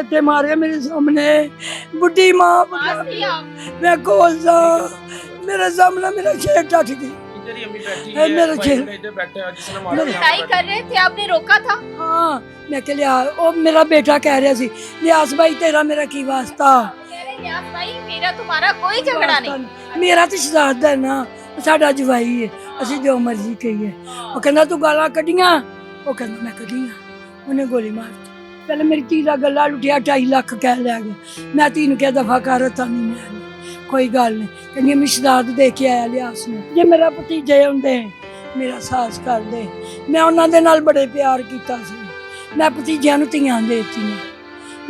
ते मारे मेरे सामने बुढ़ी माँ मैं कोल सा मेरे सामने मेरा शेर टट गई। मेरा शेर पिटाई कर रहे थे, आपने रोका था? हाँ मैं कह लिया ओ मेरा बेटा कह रहा सी लियास भाई तेरा मेरा की वास्ता। कह रहे लियास भाई मेरा तुम्हारा कोई झगड़ा नहीं। मेरा तो शहजादा है ना साडा जवाई है असि जो मर्जी कहिए। वो कहना तू गाला कड्डियां वो कहना मैं कड्डियां उन्हें गोली मार दी। पहले मेरी धी का गला लुटिया 2.5 लाख कह लिया गया। मैं धी क्या दफा कर तानी मैं कोई गल नहीं कहनी मैं शराद दे के आया लियास ने जे मेरा भतीजे होंदे मेरा साहस कर दे मैं उन्होंने नाल बड़े प्यार किया मैं भतीजिया धीआं देतियां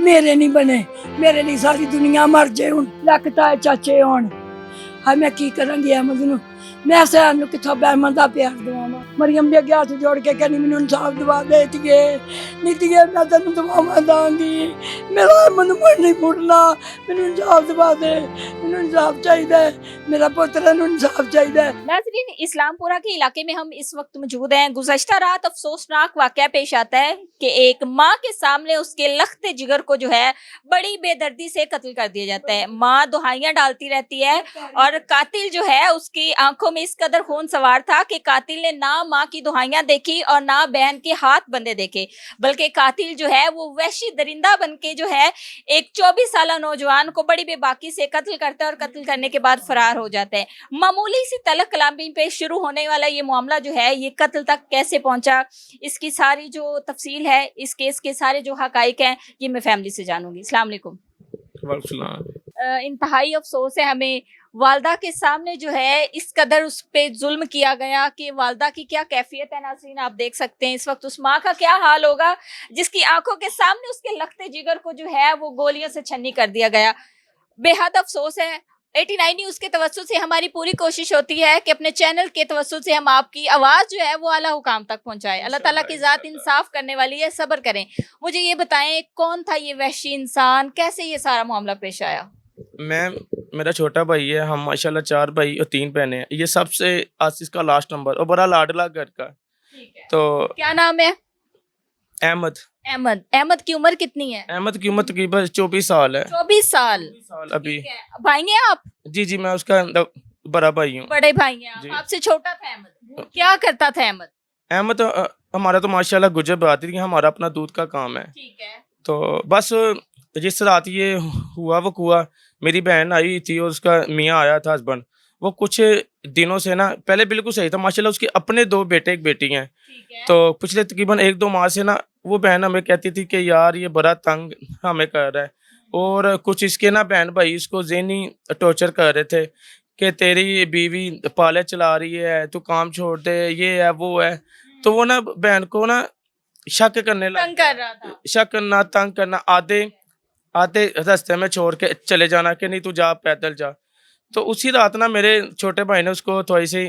मेरे नहीं बने मेरे लिए सारी दुनिया मर जाए हूँ लक ताए चाचे होन हाँ मैं की करांगी अहमद नूं मैं सैन कितों बैमन का प्यार दवावां। मरियम दे अगे हाथ जोड़ के कहनी मैनूं इंसाफ दवा दे तिए नी तिए मैं तैनूं दवावां दांगी मेरा अहमद मुड़ नहीं मुड़ना मैनूं इंसाफ दवा दे मैनूं इंसाफ चाहिए मेरा पुत्र नूं इंसाफ चाहिए। नाज़रीन इस्लामपुरा के इलाके में हम इस वक्त मौजूद हैं। गुज़श्ता रात अफसोसनाक वाक़या पेश आता है कि एक माँ के सामने उसके लख्ते जिगर को जो है बड़ी बेदर्दी से कत्ल कर दिया जाता है। माँ दुहाइयां डालती रहती है और कातिल जो है उसकी आंखों में इस कदर खून सवार था कि कातिल ने ना माँ की दुहाइयां देखी और ना बहन के हाथ बंधे देखे, बल्कि कातिल जो है वो वहशी दरिंदा बन के जो है एक 24 साल नौजवान को बड़ी बेबाकी से कत्ल करता है और कत्ल करने के बाद फरार हो जाता है। मामूली सी तलक कलामी पे शुरू होने वाला ये मामला जो है ये कत्ल तक कैसे पहुंचा, इसकी सारी जो तफसील है, इस केस के सारे जो हकाइक हैं ये मैं फैमिली से जानूंगी। अस्सलाम वालेकुम। इंतहाई अफसोस है हमें वालदा के सामने जो है इस कदर उस पे जुल्म किया गया कि वालदा की क्या कैफियत है। नाज़रीन आप देख सकते हैं इस वक्त उस माँ का क्या हाल होगा जिसकी आंखों के सामने उसके लखते जिगर को जो है वो गोलियों से छन्नी कर दिया गया। बेहद अफसोस है। 89 न्यूज़ के तवज्जुह से हमारी पूरी कोशिश होती है कि अपने चैनल के तवज्जुह से हम आपकी आवाज़ जो है वो आला हुकाम तक पहुंचाएं। अल्लाह ताला की ज़ात इंसाफ करने वाली है, सब्र करें। मुझे ये बताएं कौन था ये वहशी इंसान, कैसे ये सारा मामला पेश आया? मेरा छोटा भाई है, हम माशाल्लाह 4 भाई और 3 बहनें हैं। ये सबसे आसिस का लास्ट नंबर और बड़ा लाडला घर का। तो क्या नाम है? अहमद। अहमद की उम्र कितनी है? अहमद की उम्र तकरीबन 24 साल है। 24 साल अभी। भाई हैं आप? जी मैं उसका बड़ा भाई हूँ। बड़े भाई हैं आप। आपसे छोटा था अहमद। क्या करता था अहमद? अहमद हमारा तो माशाल्लाह गुजर बात है, हमारा अपना दूध का काम है। ठीक है। तो बस जिस रात ये हुआ मेरी बहन आई थी और उसका मियाँ आया था हस्बैंड। वो कुछ दिनों से ना पहले बिल्कुल सही था माशाल्लाह, उसके अपने 2 बेटे 1 बेटी हैं। तो पिछले तकरीबन 1-2 माह से ना वो बहन हमें कहती थी कि यार ये बड़ा तंग हमें कर रहा है और कुछ इसके ना बहन भाई इसको ज़हनी टॉर्चर कर रहे थे कि तेरी बीवी पाले चला रही है, तू काम छोड़ दे, ये है वो है। तो वो ना बहन को ना शक करने लगा, तंग कर रहा था। शक करना, तंग करना, आधे रास्ते में छोड़ के चले जाना कि नहीं तू जा पैदल जा। तो उसी रात ना मेरे छोटे भाई ने उसको थोड़ी सी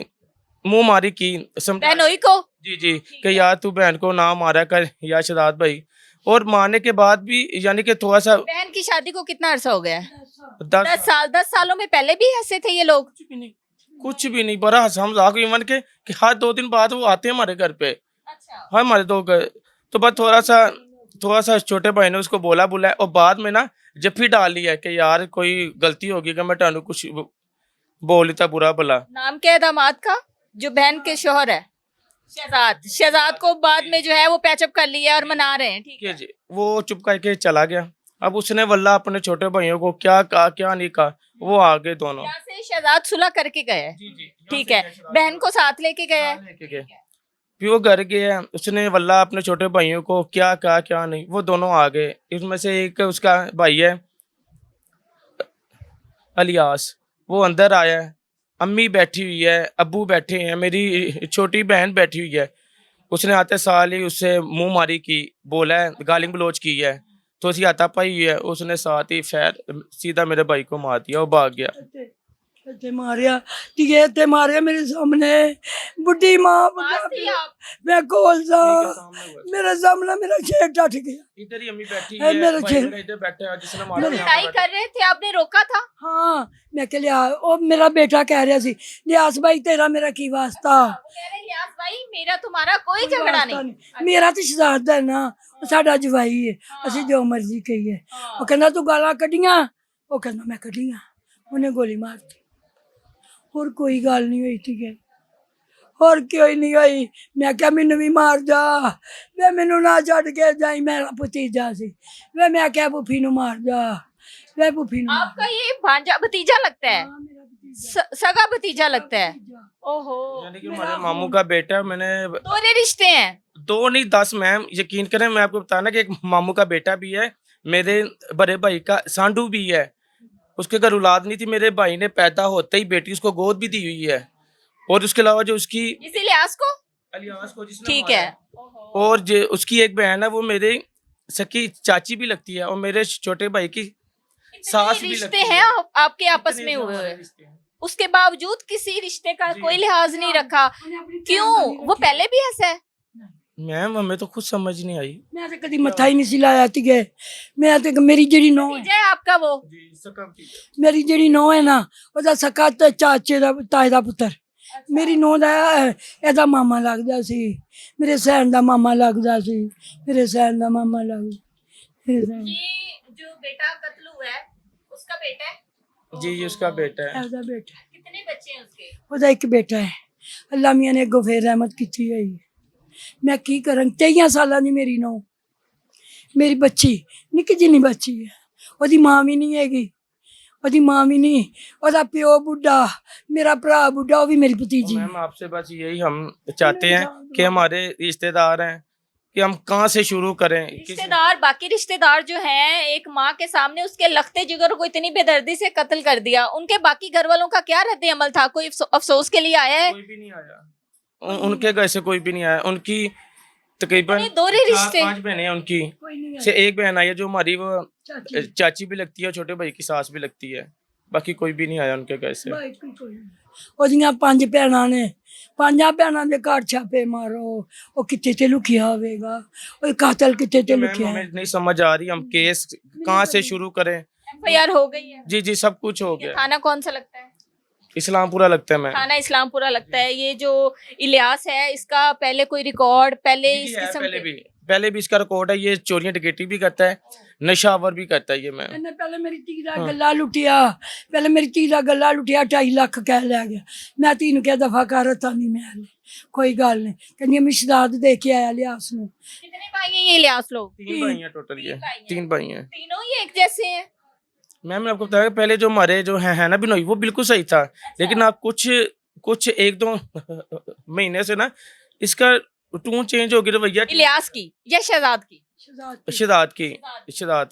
मुंह मारी की बहनोई को। जी कि यार तू बहन को ना मारा कर या शराद भाई। और मारने के बाद भी यानी कि थोड़ा सा। बहन की शादी को कितना अरसा हो गया है? 10 साल। 10 सालों में पहले भी ऐसे थे ये लोग? कुछ भी नहीं बड़ा हम मजाक इवन के कि हर 2 दिन बाद वो आते हैं हमारे घर पे। अच्छा। हमारे 2 घर। तो बस थोड़ा सा छोटे भाई ने उसको बोला और बाद में ना जफ्फी डाल लिया कि यार कोई गलती होगी कि मैं टानू कुछ बोल था बुरा भला। नाम क्या है दामाद का जो बहन के शोहर है? शहजाद को बाद में जो है वो पैचअप कर लिया और मना रहे हैं। ठीक है जी। वो चुप करके चला गया। अब उसने वल्ला अपने छोटे भाइयों को क्या कहा क्या नहीं कहा, वो आ गए दोनों। यहाँ से शहजाद सुलह करके गए? ठीक है। बहन को साथ लेके गए? फिर वो घर गया, उसने वल्ला अपने छोटे भाइयों को क्या कहा क्या नहीं, वो दोनों आ गए। इसमें से एक उसका भाई है अलियास, वो अंदर आया है। अम्मी बैठी हुई है, अब्बू बैठे हैं, मेरी छोटी बहन बैठी हुई है। उसने आते साल ही उससे मुंह मारी की, बोला है, गाली गलोच की है। तो उसकी हाथापाई हुई है, उसने साथ ही सीधा मेरे भाई को मार दिया और भाग गया। ते मारिया तिए ते मारिया मेरे सामने बुढ़ी माँ मैं कोल सा मेरे सामने मेरा शेर टट गया। इधर ही अम्मी बैठी है, मेरा शेर इधर बैठे हैं जिसने मारा। पिटाई कर रहे थे, आपने रोका था? हाँ मैं कह लिया ओ मेरा बेटा कह रहा सी लियास भाई तेरा मेरा की वास्ता। कह रहे लियास भाई मेरा तुम्हारा कोई झगड़ा नहीं। मेरा तो शहजादा है ना ਸਾਡਾ ਜਵਾਈ ਹੈ, ਅਸੀਂ ਜੋ ਮਰਜ਼ੀ ਕਹੀਏ। ਉਹ ਕਹਿੰਦਾ ਤੂੰ ਗਾਲਾਂ ਕੱਢੀਆਂ, ਉਹ ਕਹਿੰਦਾ ਮੈਂ ਕੱਢੀਆਂ, ਉਹਨੇ ਗੋਲੀ ਮਾਰਤੀ। ਹੋਰ ਕੋਈ ਗੱਲ ਨਹੀਂ ਹੋਈ ਠੀਕ ਹੋਰ ਕੋਈ ਨਹੀਂ ਹੋਈ। ਮੈਂ ਕਿਹਾ ਮੈਨੂੰ ਵੀ ਮਾਰ ਜਾ ਵੇ, ਮੈਨੂੰ ਨਾ ਛੱਡ ਕੇ ਜਾਈ, ਮੇਰਾ ਭਤੀਜਾ ਸੀ ਵੇ। ਮੈਂ ਕਿਹਾ ਭੁੱਫੀ ਨੂੰ ਮਾਰ ਜਾ वे पुफी ने आपका ये भांजा भतीजा लगता है, हाँ, मेरा भतीजा। सगा भतीजा लगता है। भतीजा। ओहो, यानी कि हमारे मामू का बेटा, मैंने दोनों रिश्ते हैं। 2 नहीं 10 मैम, यकीन करें मैं आपको बताना कि एक मामू का बेटा भी है, मेरे बड़े भाई का सांडू भी है। उसके घर औलाद नहीं थी, मेरे भाई ने पैदा होते ही बेटी उसको गोद भी दी हुई है। और उसके अलावा जो उसकी इसी लिहाज को अलियास को जिसने ठीक है। मारा, और जो उसकी एक बहन है वो मेरे सकी चाची भी लगती है, और मेरे छोटे भाई की सास भी रिश्ते लगती हैं है। आपके आपस में हुए हुए, उसके बावजूद किसी रिश्ते का कोई लिहाज नहीं रखा, क्यों? वो पहले भी ऐसा है? मैम हमें तो कुछ समझ नहीं आई। मैं तो कभी मत्था ही नहीं सी लाया ठीक है। मैं तो मेरी जेड़ी नौ है, भतीजा है आपका वो? मेरी जेड़ी नौ है ना, ਉਹਦਾ ਸਕਾ ਤੇ ਚਾਚੇ ਦਾ ਤਾਏ ਦਾ ਪੁੱਤਰ। ਮੇਰੀ ਨੌ ਦਾ ਇਹਦਾ ਮਾਮਾ ਲੱਗਦਾ ਸੀ, ਮੇਰੇ ਸਹਿਣ ਦਾ ਮਾਮਾ ਲੱਗਦਾ ਸੀ, ਮੇਰੇ ਸਹਿਣ ਦਾ ਮਾਮਾ ਲੱਗਦਾ। ये जो बेटा कत्ल हुआ है उसका बेटा है? जी उसका बेटा है। ਇਹਦਾ ਬੇਟਾ ਹੈ। कितने बच्चे हैं उसके? ਉਹਦਾ ਇੱਕ ਬੇਟਾ ਹੈ। ਅੱਲਾ ਮੀਆਂ ਨੇ ਅੱਗੋਂ ਫੇਰ ਰਹਿਮਤ ਕੀਤੀ ਹੋਈ ਹੈ। ਮੈਂ ਕੀ ਕਰਾਂ, 23 ਸਾਲਾਂ ਦੀ ਮੇਰੀ ਨੌ, ਮੇਰੀ ਬੱਚੀ ਨਿੱਕੀ ਜਿਹੀ ਬੱਚੀ ਹੈ, ਉਹਦੀ ਮਾਂ ਵੀ ਨਹੀਂ ਹੈਗੀ, ਉਹਦੀ ਮਾਂ ਵੀ नहीं, ਉਹਦਾ ਪਿਓ ਬੁੱਢਾ, ਮੇਰਾ ਭਰਾ ਬੁੱਢਾ, ਉਹ ਵੀ ਮੇਰੀ ਭਤੀਜੀ। मैम आपसे बस यही हम चाहते हैं कि हमारे रिश्तेदार हैं कि हम कहाँ से शुरू करें। रिश्तेदार, बाकी रिश्तेदार जो हैं, एक माँ के सामने उसके लखते जिगर को इतनी बेदर्दी से कत्ल कर दिया, उनके बाकी घर वालों का क्या रद्द अमल था? कोई अफसोस के लिए आया है? कोई भी नहीं आया, उनके घर से कोई भी नहीं आया। उनकी तकरीबन यानी दोहरे रिश्ते। 4-5 बहनें हैं उनकी, ਕੋਈ ਨਹੀਂ से एक बहन आई है जो हमारी वो ਚਾਚੀ चाची भी लगती है और छोटे भाई की सास भी लगती है, बाकी कोई भी नहीं आया उनके घर से। ਭਾਈ ਕੋਈ ਨਹੀਂ। ਉਹਦੀਆਂ 5 ਭੈਣਾਂ ਨੇ, 5 ਭੈਣਾਂ ਦੇ ਘਰ ਛਾਪੇ ਮਾਰੋ, ਉਹ ਕਿੱਥੇ ਤੇ ਲੁਕਿਆ ਹੋਵੇਗਾ, ਉਹ ਕਾਤਲ ਕਿੱਥੇ ਤੇ मैम ਲੁਕਿਆ है। हमें नहीं समझ आ रही, हम केस कहाँ से शुरू करें। FIR हो गई है? जी जी सब कुछ हो गया। थाना कौन सा लगता है? इस्लामपुरा लगता है मैम। थाना इस्लामपुरा लगता है। ये जो इलियास है, इसका पहले कोई रिकॉर्ड, पहले जी, इस है, किस्म के पहले भी इसका रिकॉर्ड है। ये चोरियां डकैती भी करता है, नशावर भी करता है ये मैम। ਇਹਨੇ ਪਹਿਲੇ ਮੇਰੀ ਧੀ ਦਾ ਗੱਲਾ ਲੁੱਟਿਆ, ਪਹਿਲੇ ਮੇਰੀ ਧੀ ਦਾ ਗੱਲਾ ਲੁੱਟਿਆ, 2.5 ਲੱਖ ਕਹਿ ਲਿਆ ਗਿਆ। ਮੈਂ ਧੀ ਨੂੰ ਕਿਹਾ ਦਫਾ ਕਰ, ਤਾਂ ਨਹੀਂ ਮੈਂ ਹਲੇ ਕੋਈ ਗੱਲ ਨਹੀਂ, ਕਹਿੰਦੀ ਮੈਂ ਸ਼ਹਾਦਤ ਦੇ ਕੇ ਆਇਆ ਲਿਆਸ ਨੂੰ। कितने भाई हैं ये इलियास लोग? 3 भाई हैं टोटल, ये 3 भाई हैं। तीनों ही एक जैसे हैं? मैम मैं आपको बताया पहले जो हमारे जो है ना बिनोई, वो बिल्कुल सही था, लेकिन आप कुछ 1-2 महीने से ना इसका टून चेंज हो गया, रवैया इलियास की या शहजाद की? शहजाद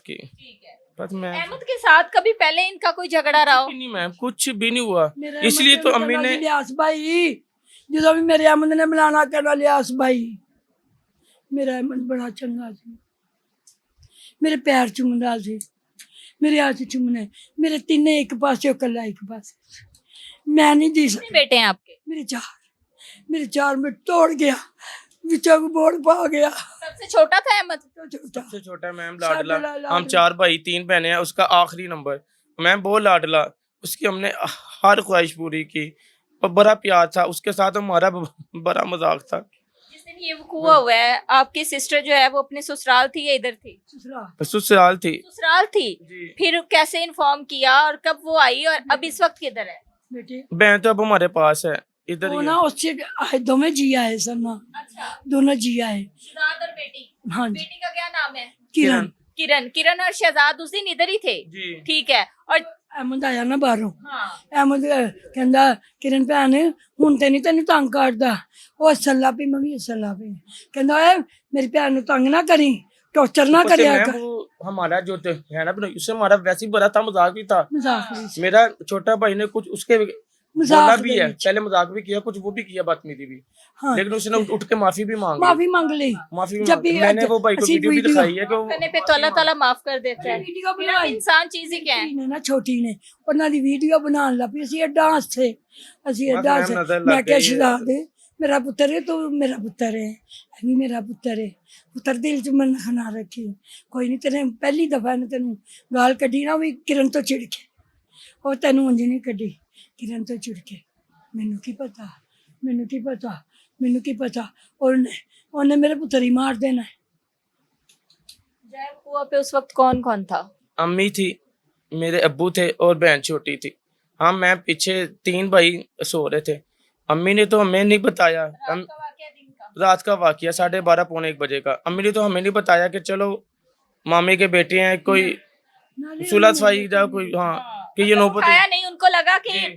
की ठीक है। बस मैं अहमद के साथ कभी पहले इनका कोई झगड़ा रहा हो? नहीं मैम, कुछ भी नहीं हुआ, मेरा इसलिए अहमद तो कहना अम्मी ने ਸੀ ਲਿਆਸ ਭਾਈ, ਜਦੋਂ ਵੀ ਮੇਰੇ ਅਹਿਮਦ ਨੇ ਬੁਲਾਣਾ ਕਹਿਣਾ ਲਿਆਸ ਭਾਈ। ਮੇਰਾ ਅਹਿਮਦ ਬੜਾ ਚੰਗਾ ਸੀ, ਮੇਰੇ ਪੈਰ ਚੁੰਮਦਾ ਸੀ, ਮੇਰੇ ਹੱਥ ਚੁੰਮਣੇ, ਮੇਰੇ ਤਿੰਨੇ ਇੱਕ ਪਾਸੇ, ਇਕੱਲਾ ਇੱਕ ਪਾਸੇ। ਮੈਂ ਨਹੀਂ ਜੀ कितने बेटे हैं आपके? ਮੇਰੇ ਚਾਰ में तोड़ गया, विचों को बोर्ड पा गया। सबसे छोटा था अहमद? तो छोटा सबसे छोटा है मैम साडला लाडला। लाडला। हम 4 भाई 3 बहनें हैं, उसका आखिरी नंबर मैम बहुत लाडला। उसकी हमने हर ख्वाहिश पूरी की और बड़ा प्यार था उसके साथ, हमारा बड़ा मजाक था। जिस दिन ये वकूआ हुआ है, आपकी सिस्टर जो है वो अपने ससुराल थी या इधर थी? ससुराल ससुराल थी ससुराल थी। जी। फिर कैसे इन्फॉर्म किया और कब वो आई और अब इस वक्त किधर है? बेटे बहन तो अब हमारे पास है, इधर वो ही ना है। उससे आए, दोनों जी आए सर ना, अच्छा, दोनों जी आए। शहजाद और बेटी। हाँ जी, बेटी का क्या नाम है? किरण किरण और शहजाद उस दिन इधर ही थे? जी ठीक है। और अहमद आया ना बाहरों, हाँ, अहमद कहंदा किरण भैन हुण ते नहीं तेन तंग करदा, वो हसन लग पई, मैं भी हसन लग पई। कहंदा ओए मेरी भैन नूं तंग ना करी, टॉर्चर ना ऊपर से करिया मैम कर। वो हमारा जो है ना बिनोई, उससे हमारा वैसे ही बड़ा था, मजाक भी था। मजाक नहीं सी, मेरा छोटा भाई ने कुछ उसके बोला मजाक भी दे है, विच। पहले मजाक भी किया, कुछ वो भी किया, बदतमीजी भी, हाँ, लेकिन उसने उठ के माफी भी मांगी। माफी मांग ली। माफी भी जब मांगी। भी मैंने वो भाई को असी वीडियो भी वीडियो- दिखाई है कि करने पे तो अल्लाह ताला माफ कर देता है। वीडियो फिर अब बनाई इंसान चीज ही क्या है? ਨੇ ਨਾ ਛੋਟੀ ਨੇ ਉਹਨਾਂ ਦੀ ਵੀਡੀਓ ਬਣਾਉਣ ਲੱਗ ਪਈ। ਅਸੀਂ ਐਡਾ ਹੱਸੇ, ਅਸੀਂ ਬਸ ਐਡਾ ਮੈਮ ਹੱਸੇ। ਨਜ਼ਰ ਲੱਗ ਮੈਂ ਕਿਹਾ ਗਈ ਹੈ। ਸ਼ਹਜ਼ਾਦ ਮੇਰਾ ਪੁੱਤਰ ਹੈ, ਤੂੰ ਮੇਰਾ ਪੁੱਤਰ ਹੈ, ਇਹ ਵੀ ਮੇਰਾ ਪੁੱਤਰ ਹੈ। ਪੁੱਤਰ ਦਿਲ 'ਚ ਮਨ ਨਾ ਰੱਖੀ, ਕੋਈ ਨਹੀਂ ਤੇਰੇ ਪਹਿਲੀ ਦਫਾ ਨੇ ਤੈਨੂੰ ਗਾਲ ਕੱਢੀ ਨਾ ਵੀ ਕਿਰਨ ਤੋਂ ਚਿੜ ਕੇ, ਉਹ ਤੈਨੂੰ ਉਂਝ ਨਹੀਂ ਕੱਢੀ, ਕਿਰਨ ਤੋਂ ਚਿੜ ਕੇ। ਮੈਨੂੰ ਕੀ ਪਤਾ, ਮੈਨੂੰ ਕੀ ਪਤਾ, ਮੈਨੂੰ ਕੀ ਪਤਾ, ਉਹਨੇ ਮੇਰੇ ਪੁੱਤਰ ਹੀ ਮਾਰ ਦੇਣਾ। बजाय कुआं पे उस वक्त कौन कौन था? अम्मी थी, मेरे अब्बू थे और बहन छोटी थी। हाँ, मैं पीछे 3 भाई सो रहे थे। अम्मी ने तो हमें नहीं बताया। रात का वाकया, दिन का? रात का वाकया 12:30 पौने 1 बजे का। अम्मी ने तो हमें नहीं बताया कि चलो मामी के बेटे हैं, कोई सुलह सफाई या कोई, हाँ, कि ये मतलब नौबत उठाया नहीं, उनको लगा कि जी।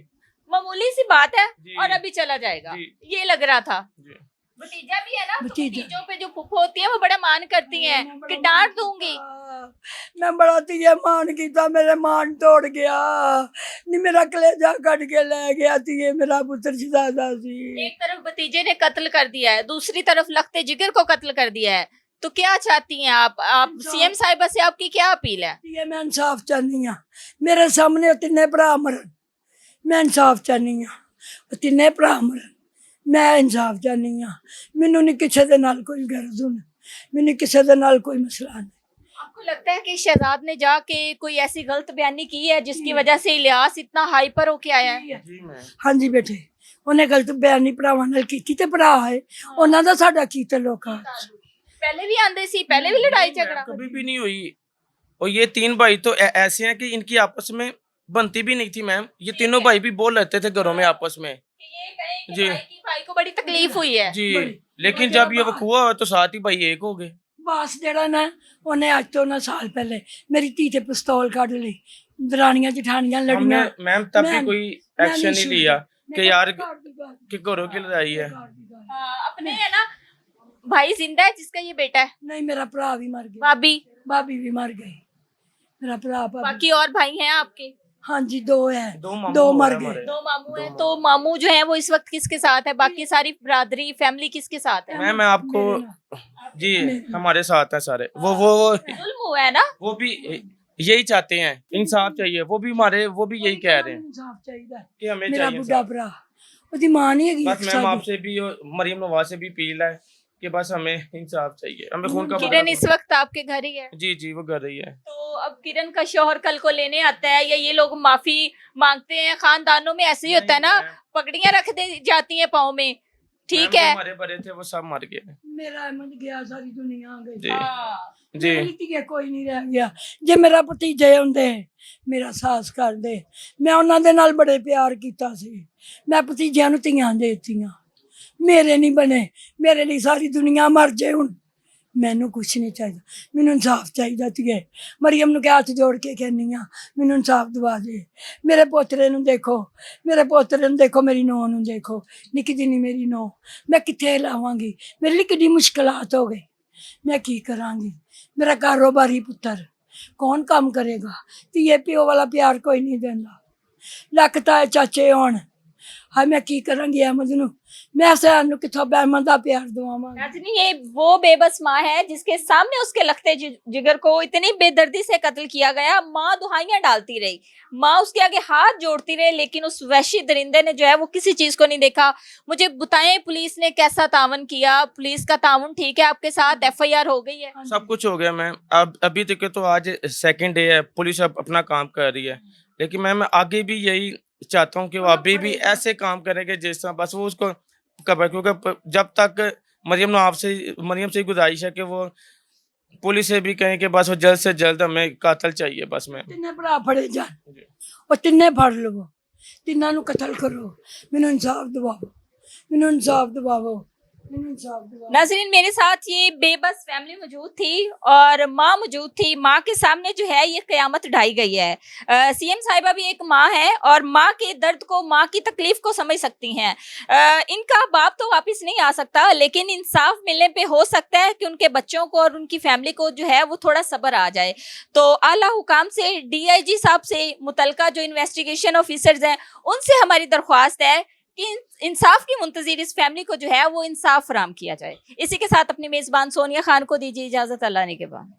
मामूली सी बात है जी। और अभी चला जाएगा, जी। ये लग रहा था। जी। भतीजा भी है ना, तो भतीजा। भतीजों पे जो फुफ्फो होती है वो बड़ा मान करती हैं कि डांट दूंगी। मैं बड़ा तीजे मान किया, मेरे मान तोड़ गया नी, मेरा कलेजा कट के ले गया तीजे, मेरा पुत्र शहजादा सी। एक तरफ भतीजे ने कत्ल कर दिया है, दूसरी तरफ लखते जिगर को कत्ल कर दिया है, तो क्या चाहती हैं आप सीएम साहिबा से आपकी क्या अपील है? ये मैं इंसाफ चाहनी हाँ, मेरे सामने तिन्ने भरा मरन, मैं इंसाफ चाहनी हाँ, तिन्ने भरा मरन, मैं इंसाफ चाहनी हाँ। मैनू नहीं किसी दे नाल कोई गरज हुन, मैनू किसी दे नाल कोई मसला नहीं। आपको लगता है कि शहजाद ने जाके कोई ऐसी गलत बयानी की है जिसकी वजह से इलियास इतना हाइपर होके आया है? जी मैं हाँ जी बेटे, उन्हें गलत बयानी भरावां नाल कीती ते भरा है उन्हां दा साडा की तल्लुक है। पहले भी आंदे सी, पहले भी लड़ाई झगड़ा? कभी भी नहीं हुई। और ये 3 भाई तो ऐसे हैं कि इनकी आपस में बनती भी नहीं थी मैम। ये तीनों भाई भी बोल रहते थे घरों में आपस में। कि ये कहें कि जी। भाई को बड़ी तकलीफ हुई है। जी, बड़ी- लेकिन बड़ी जब ये बात। वकूआ हुआ तो 7 ही भाई एक हो गए। बास जेड़ा ना उन्हें अज तो ना साल पहले मेरी धी ते पिस्तौल कढ ली, दरानियां जठानियां हमने लड़ियां। मैम तब भी मैं- कोई मैं एक्शन नहीं छुड़ी। लिया मैं कि कहा, यार घर दी गल, कि घरों की लड़ाई है। घर दी गल। हाँ, अपने है ना भाई जिंदा है जिसका ये बेटा है, नहीं, मेरा भरा भी मर गया, भाभी, भाभी भी मर गई, मेरा भरा भाभी। बाकी और भाई हैं आपके? हाँ जी, 2 है, 2 मामू 2 हो मर गए गए। हमारे। 2 मामू दो हैं। तो मामू जो है वो इस वक्त किसके साथ है? बाकी सारी बिरादरी फैमिली किसके साथ है? मैं आपको मेरे ना- जी मेरे- हमारे साथ है सारे। वो जुल्म हुआ है ना? वो भी यही चाहते हैं, इंसाफ चाहिए। वो भी यही कह रहे हैं इंसाफ चाहिए। कि हमें मेरा चाहिए बुढ़ा इंसाफ। भरा, उसकी मां नहीं हैगी बस मैम साडी। आपसे भी और मरियम नवाज से भी अपील है कि बस हमें इंसाफ चाहिए, हमें खून का किरण बदला। इस वक्त आपके घर ही है? जी वो कर रही है। तो अब किरण का शौहर कल को लेने आता है या ये लोग माफी मांगते हैं? खानदानों में ऐसे ही होता है ना, नहीं, पगड़ियां रख दी जाती हैं पाँव में, ठीक मैम, है? जो हमारे बड़े थे वो सब मर गए। मेरा अहमद गया, सारी दुनिया आ गई। जी हाँ। जी मेरी ਧੀਏ कोई नहीं रह गया। जे मेरा भतीजे ਹੁੰਦੇ ਮੇਰਾ ਸਾਥ ਕਰਦੇ, ਮੈਂ ਉਹਨਾਂ ਦੇ ਨਾਲ ਬੜੇ ਪਿਆਰ ਕੀਤਾ ਸੀ। ਮੈਂ ਭਤੀਜਿਆਂ ਨੂੰ ਧੀਆਂ ਦੇ ਦਿੱਤੀਆਂ, ਮੇਰੇ ਨਹੀਂ ਬਣੇ। ਮੇਰੇ ਲਈ ਸਾਰੀ ਦੁਨੀਆ ਮਰ ਜੇ ਹੁਣ, ਮੈਨੂੰ ਕੁਛ ਨਹੀਂ ਚਾਹੀਦਾ, ਮੈਨੂੰ ਇਨਸਾਫ ਚਾਹੀਦਾ ਧੀਏ। ਮਰੀਮ ਨੂੰ ਹੱਥ ਜੋੜ ਕੇ ਕਹਿੰਦੀ ਆ, ਮੈਨੂੰ ਇਨਸਾਫ ਦਿਵਾ ਦੇ। ਮੇਰੇ ਪੋਤਰੇ ਨੂੰ ਦੇਖੋ, ਮੇਰੇ ਪੋਤਰੇ ਨੂੰ ਦੇਖੋ, ਮੇਰੀ ਨੂੰਹ ਨੂੰ ਦੇਖੋ, ਨਿੱਕੀ ਜਿਹੀ ਮੇਰੀ ਨੂੰਹ, ਮੈਂ ਕਿੱਥੇ ਲਾਵਾਂਗੀ? ਮੇਰੇ ਲਈ ਕਿੰਨੀ ਮੁਸ਼ਕਲਾਤ ਹੋ ਗਈ, मैं की करांगी? मेरा कारोबारी पुत्र कौन काम करेगा? तो ये प्यो वाला प्यार कोई नहीं देता। लगता है चाचे होन, हाँ मैं की करांगी अहमद नू? मैं सैन किथों अहमद दा प्यार दवावांगी? नाज़रीन, ये वो बेबस माँ है जिसके सामने उसके लखते जिगर को इतनी बेदर्दी से कत्ल किया गया। माँ दुहाइयां डालती रही, माँ उसके आगे हाथ जोड़ती रही, लेकिन उस वहशी दरिंदे ने जो है वो किसी चीज को नहीं देखा। मुझे बताएं पुलिस ने कैसा तावन किया? पुलिस का तावन ठीक है आपके साथ? FIR हो गई है? सब कुछ हो गया मैम। अब अभी तक तो आज 2nd डे है, पुलिस अब अपना काम कर रही है। लेकिन मैम मैं आगे भी यही चाहता हूँ कि वो अभी भी ऐसे काम करेंगे जिस तरह बस वो उसको कवर, क्योंकि जब तक मरियम से गुजारिश है कि वो पुलिस से भी कहें कि बस वो जल्द से जल्द हमें कातिल चाहिए बस मैम। तिन्ने भरा फड़े जान, और तिन्ने फड़ लवो, तिन्ना नू कतल करो, मैनू इंसाफ दिवाओ, मैनू इंसाफ दिवाओ, मैनू इंसाफ दिवाओ। नाज़रीन, मेरे साथ ये बेबस फैमिली मौजूद थी और माँ मौजूद थी। माँ के सामने जो है ये क़यामत ढाई गई है। CM साहिबा भी एक माँ है और माँ के दर्द को, माँ की तकलीफ को समझ सकती हैं। इनका बाप तो वापस नहीं आ सकता, लेकिन इंसाफ मिलने पे हो सकता है कि उनके बच्चों को और उनकी फैमिली को जो है वो थोड़ा सब्र आ जाए। तो आला हुकाम से, DIG साहब से, मुतलका जो इन्वेस्टिगेशन ऑफिसर्स हैं उनसे हमारी दरख्वास्त है कि इंसाफ की मुंतज़िर इस फैमिली को जो है वो इंसाफ फराहम किया जाए। इसी के साथ अपनी मेज़बान सोनिया खान को दीजिए इजाज़त। अल्लाह ने के बाद।